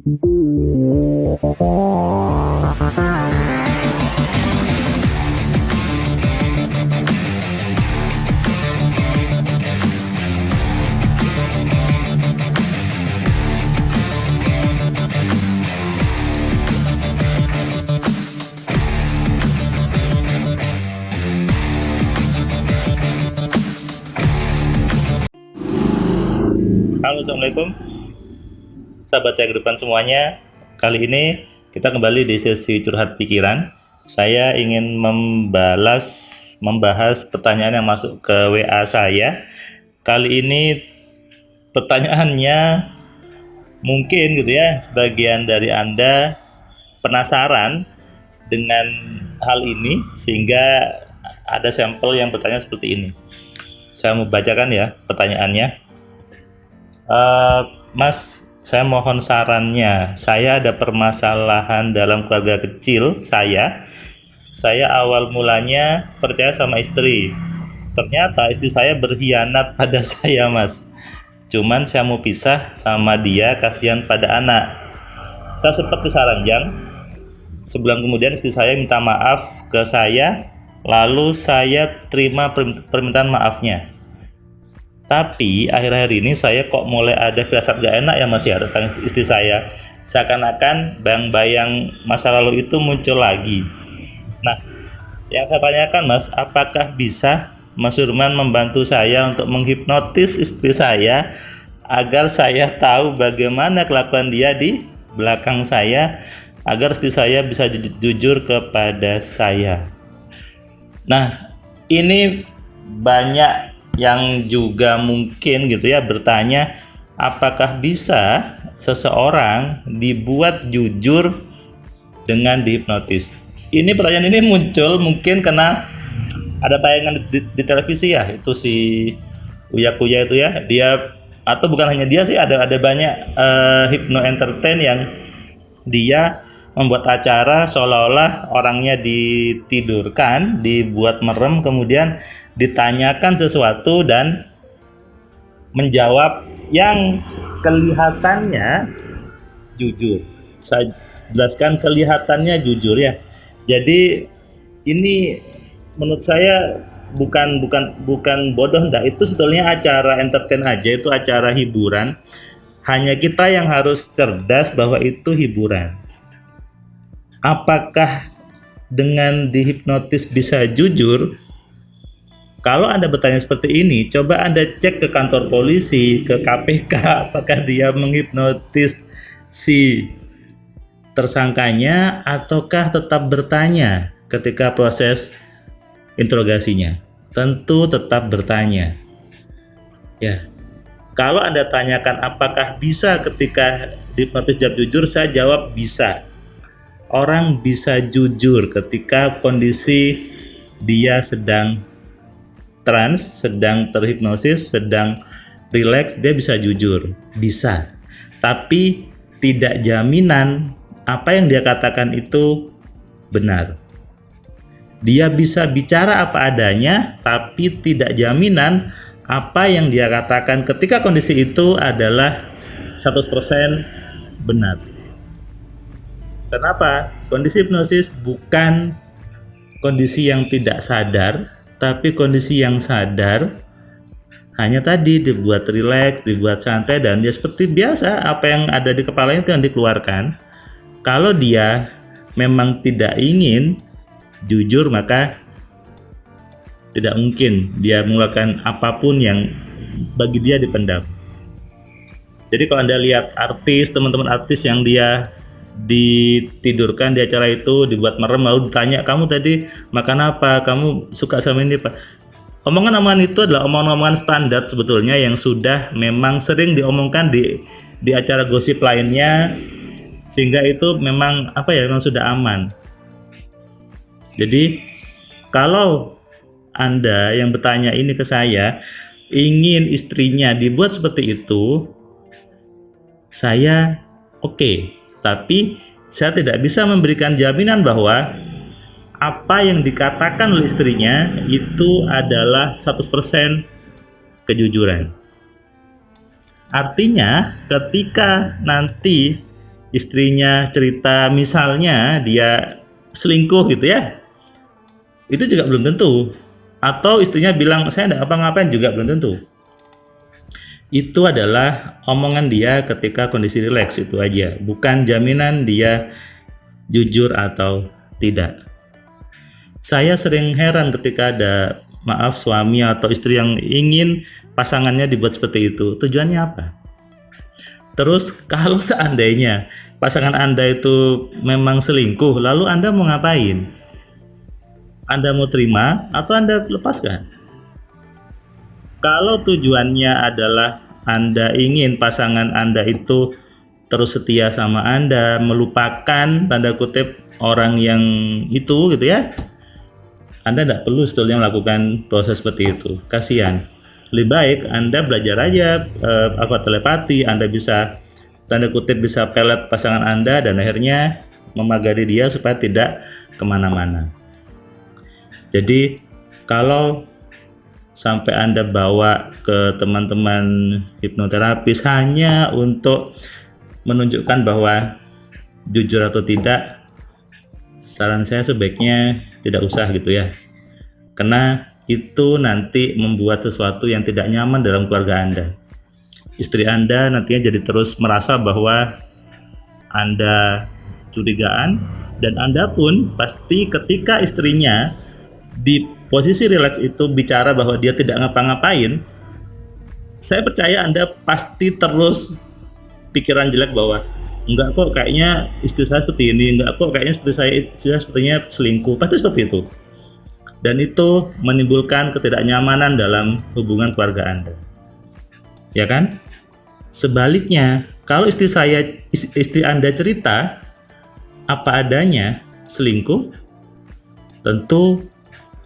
Halo, assalamualaikum sahabat saya kehidupan semuanya. Kali ini kita kembali di sesi curhat pikiran. Saya ingin membahas pertanyaan yang masuk ke WA saya. Kali ini pertanyaannya mungkin gitu ya, sebagian dari Anda penasaran dengan hal ini sehingga ada sampel yang bertanya seperti ini. Saya mau bacakan ya pertanyaannya. Mas, saya mohon sarannya. Saya ada permasalahan dalam keluarga kecil saya. Saya awal mulanya percaya sama istri. Ternyata istri saya berkhianat pada saya, Mas. Cuman saya mau pisah sama dia, kasihan pada anak. Saya sempat kesaranjang. Sebulan kemudian istri saya minta maaf ke saya, lalu saya terima permintaan maafnya. Tapi akhir-akhir ini saya kok mulai ada firasat gak enak ya Mas ya tentang istri saya. Seakan-akan bayang-bayang masa lalu itu muncul lagi. Nah, yang saya tanyakan Mas, apakah bisa Mas Surman membantu saya untuk menghipnotis istri saya agar saya tahu bagaimana kelakuan dia di belakang saya, agar istri saya bisa jujur kepada saya. Nah, ini banyak yang juga mungkin gitu ya bertanya, apakah bisa seseorang dibuat jujur dengan dihipnotis? Ini pertanyaan ini muncul mungkin karena ada tayangan di televisi ya, itu si Uya Kuya itu ya, dia atau bukan hanya dia sih, ada banyak hypno entertain yang dia membuat acara seolah-olah orangnya ditidurkan, dibuat merem, kemudian ditanyakan sesuatu dan menjawab yang kelihatannya jujur. Saya jelaskan kelihatannya jujur ya. Jadi ini menurut saya bukan bodoh enggak, itu sebetulnya acara entertain aja, itu acara hiburan. Hanya kita yang harus cerdas bahwa itu hiburan. Apakah dengan dihipnotis bisa jujur? Kalau Anda bertanya seperti ini, coba Anda cek ke kantor polisi, ke KPK, apakah dia menghipnotis si tersangkanya ataukah tetap bertanya ketika proses interogasinya. Tentu tetap bertanya. Ya. Kalau Anda tanyakan apakah bisa ketika dihipnotis jawab jujur, saya jawab bisa. Orang bisa jujur ketika kondisi dia sedang trans, sedang terhipnosis, sedang rileks, dia bisa jujur, bisa. Tapi tidak jaminan apa yang dia katakan itu benar. Dia bisa bicara apa adanya, tapi tidak jaminan apa yang dia katakan ketika kondisi itu adalah 100% benar. Kenapa? Kondisi hipnosis bukan kondisi yang tidak sadar, tapi kondisi yang sadar. Hanya tadi dibuat rileks, dibuat santai, dan dia seperti biasa apa yang ada di kepalanya itu yang dikeluarkan. Kalau dia memang tidak ingin jujur, maka tidak mungkin dia mengeluarkan apapun yang bagi dia dipendam. Jadi kalau Anda lihat artis, teman-teman artis yang dia ditidurkan di acara itu, dibuat merem, lalu ditanya, kamu tadi makan apa, kamu suka sama ini Pak. Omongan-omongan itu adalah omongan-omongan standar sebetulnya yang sudah memang sering diomongkan di acara gosip lainnya, sehingga itu memang memang sudah aman. Jadi kalau Anda yang bertanya ini ke saya ingin istrinya dibuat seperti itu, saya oke. Tapi saya tidak bisa memberikan jaminan bahwa apa yang dikatakan oleh istrinya itu adalah 100% kejujuran. Artinya ketika nanti istrinya cerita misalnya dia selingkuh gitu ya, itu juga belum tentu. Atau istrinya bilang saya enggak apa-ngapain, juga belum tentu. Itu adalah omongan dia ketika kondisi rileks, itu aja, bukan jaminan dia jujur atau tidak. Saya sering heran ketika ada suami atau istri yang ingin pasangannya dibuat seperti itu. Tujuannya apa? Terus kalau seandainya pasangan Anda itu memang selingkuh, lalu Anda mau ngapain? Anda mau terima atau Anda lepaskan? Kalau tujuannya adalah Anda ingin pasangan Anda itu terus setia sama Anda, melupakan tanda kutip orang yang itu gitu ya, Anda tidak perlu sebetulnya melakukan proses seperti itu. Kasihan. Lebih baik Anda belajar aja telepati. Anda bisa tanda kutip bisa pelet pasangan Anda dan akhirnya memagari dia supaya tidak kemana-mana. Jadi kalau sampai Anda bawa ke teman-teman hipnoterapis hanya untuk menunjukkan bahwa jujur atau tidak, saran saya sebaiknya tidak usah gitu ya, karena itu nanti membuat sesuatu yang tidak nyaman dalam keluarga Anda. Istri Anda nantinya jadi terus merasa bahwa Anda curigaan, dan Anda pun pasti ketika istrinya di posisi rileks itu bicara bahwa dia tidak ngapa-ngapain, saya percaya Anda pasti terus pikiran jelek bahwa enggak kok kayaknya istri saya seperti ini, enggak kok kayaknya istri saya sepertinya selingkuh, pasti seperti itu. Dan itu menimbulkan ketidaknyamanan dalam hubungan keluarga Anda. Ya kan? Sebaliknya, kalau istri Anda cerita apa adanya selingkuh, tentu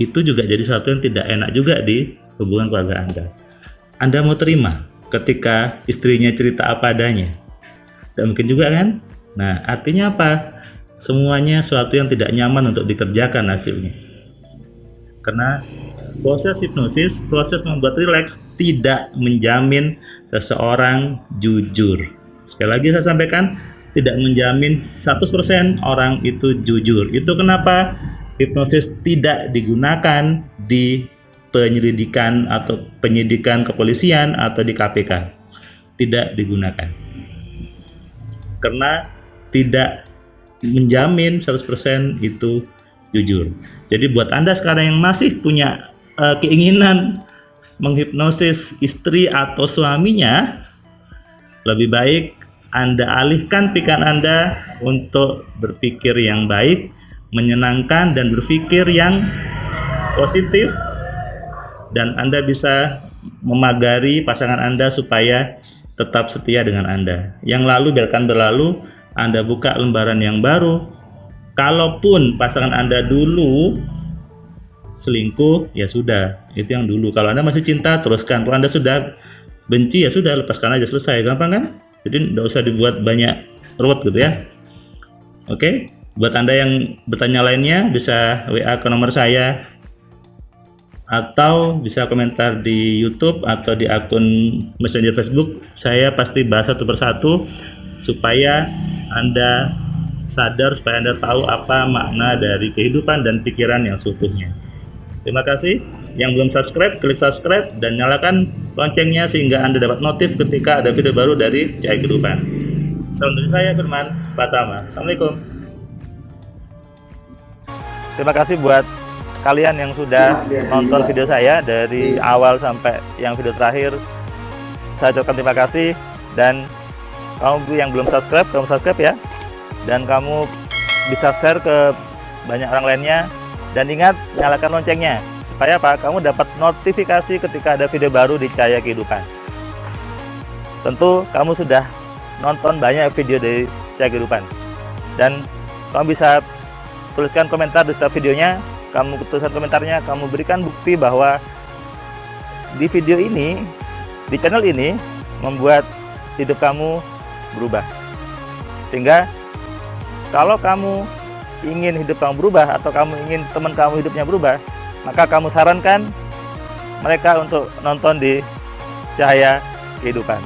itu juga jadi sesuatu yang tidak enak juga di hubungan keluarga Anda. Anda mau terima ketika istrinya cerita apa adanya? Tidak mungkin juga kan? Nah, artinya apa? Semuanya sesuatu yang tidak nyaman untuk dikerjakan hasilnya. Karena proses hipnosis, proses membuat rileks tidak menjamin seseorang jujur. Sekali lagi saya sampaikan, tidak menjamin 100% orang itu jujur. Itu kenapa hipnosis tidak digunakan di penyelidikan atau penyidikan kepolisian atau di KPK. Tidak digunakan. Karena tidak menjamin 100% itu jujur. Jadi buat Anda sekarang yang masih punya keinginan menghipnosis istri atau suaminya, lebih baik Anda alihkan pikiran Anda untuk berpikir yang baik, menyenangkan dan berpikir yang positif, dan Anda bisa memagari pasangan Anda supaya tetap setia dengan Anda. Yang lalu biarkan berlalu, Anda buka lembaran yang baru. Kalaupun pasangan Anda dulu selingkuh, ya sudah, itu yang dulu. Kalau Anda masih cinta, teruskan. Kalau Anda sudah benci, ya sudah, lepaskan aja, selesai. Gampang kan? Jadi tidak usah dibuat banyak ruwet gitu ya. Oke, buat Anda yang bertanya lainnya, bisa WA ke nomor saya, atau bisa komentar di YouTube atau di akun Messenger Facebook. Saya pasti bahas satu persatu supaya Anda sadar, supaya Anda tahu apa makna dari kehidupan dan pikiran yang seutuhnya. Terima kasih. Yang belum subscribe, klik subscribe dan nyalakan loncengnya sehingga Anda dapat notif ketika ada video baru dari Cahaya Kehidupan. Salam dari saya, Firman Pratama. Assalamualaikum. Terima kasih buat kalian yang sudah nonton video saya dari awal sampai yang video terakhir. Saya ucapkan terima kasih, dan kamu yang belum subscribe, kamu subscribe ya. Dan kamu bisa share ke banyak orang lainnya, dan ingat nyalakan loncengnya supaya apa? Kamu dapat notifikasi ketika ada video baru di Cahaya Kehidupan. Tentu kamu sudah nonton banyak video dari Cahaya Kehidupan, dan kamu bisa tuliskan komentar di setiap videonya. Kamu tuliskan komentarnya, kamu berikan bukti bahwa di video ini, di channel ini membuat hidup kamu berubah. Sehingga kalau kamu ingin hidup kamu berubah, atau kamu ingin teman kamu hidupnya berubah, maka kamu sarankan mereka untuk nonton di Cahaya Kehidupan.